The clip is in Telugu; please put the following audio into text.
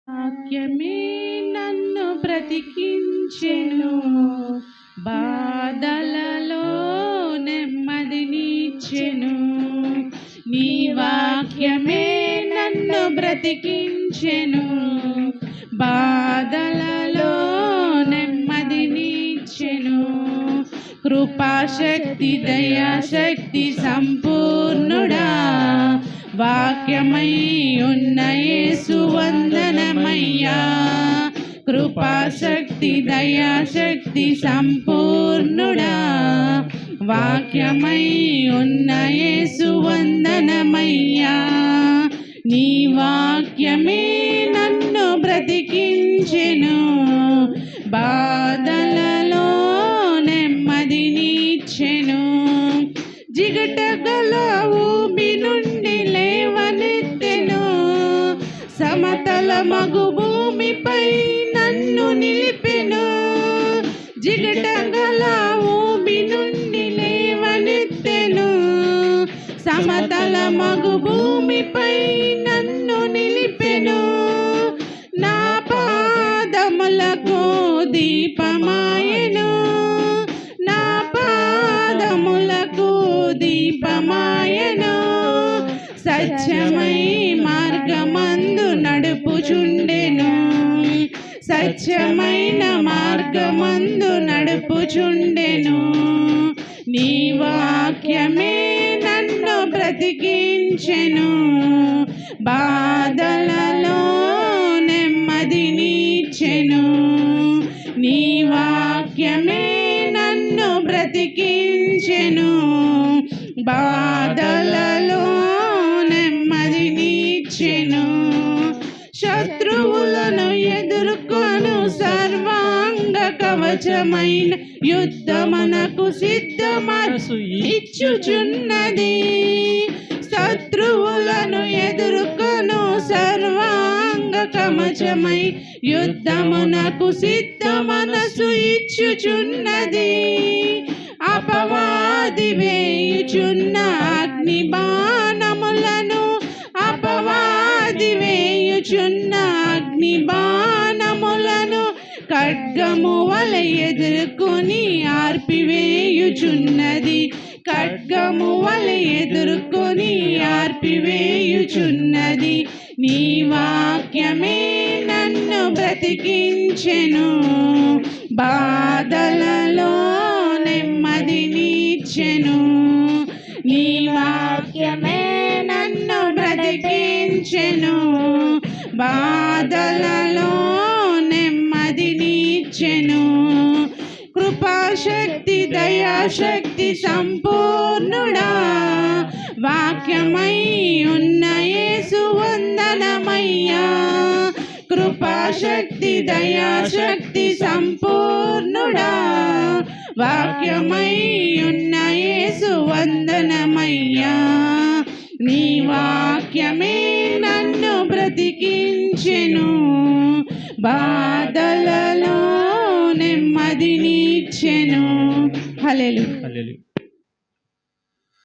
వాక్యమే నన్ను బ్రతికించెను, బాధలలో నెమ్మదినిచ్చెను. నీ వాక్యమే నన్ను బ్రతికించెను, బాధలలో నెమ్మదినిచ్చెను. కృపాశక్తి దయాశక్తి సంపూర్ణుడా, వాక్యమై ఉన్న యేసు వందనమయ్యా. కృపాశక్తి దయాశక్తి సంపూర్ణుడా, వాక్యమై ఉన్న యేసు వందనమయ్యా. నీ వాక్యమే నన్ను బ్రతికించెను, బాధలలో నెమ్మదినిచ్చెను. జిగటగల ఊబి నుండి లేవనెత్తెను, సమతల మగు భూమిపై నన్ను నిలిపెను. జిగటగల ఊబి నుండి లేవనెత్తెను, సమతల మగు భూమిపై నన్ను నిలిపెను. నా పాదములకు దీపమాయెను, నా పాదములకు దీపమాయెను. సత్యమై మార్గమందు నడుపుచుండెను, సత్యమైన మార్గమందు నడుపుచుండెను. నీ వాక్యమే నన్ను బ్రతికించెను, బాధలలో నెమ్మదినిచ్చెను. నీ వాక్యమే నన్ను బ్రతికించెను, బాధలలో నెమ్మదినిచ్చెను. శత్రువులను ఎదుర్కొను సర్వాంగ కవచమైన యుద్ధమునకు సిద్ధమనసు ఇచ్చుచున్నది. శత్రువులను ఎదుర్కొను సర్వాంగ కవచమై యుద్ధమునకు సిద్ధమనసు ఇచ్చుచున్నది. అపవాది వేయుచున్న అగ్ని బాణములను, అపవాది వేయుచున్న అగ్ని బాణములను ఖడ్గము వలె ఎదుర్కొని ఆర్పివేయుచున్నది. ఖడ్గము వలె ఎదుర్కొని ఆర్పివేయుచున్నది. నీ వాక్యమే నన్ను బ్రతికించెను, బాధలలో నెమ్మదినిచ్చెను. నీ వాక్యమే నన్ను బ్రతికించెను, బాధలలో నెమ్మదినిచ్చెను. కృపాశక్తి దయాశక్తి సంపూర్ణుడా, వాక్యమై ఉన్న యేసు వందనమయ్యా. కృపాశక్తి దయాశక్తి సంపూర్ణుడా, వాక్యమై ఉన్న యేసు వందనమయ్యా. నీ వాక్యమే నన్ను బ్రతికించెను, బాధలలో నెమ్మదినిచ్చెను. హల్లెలూయా.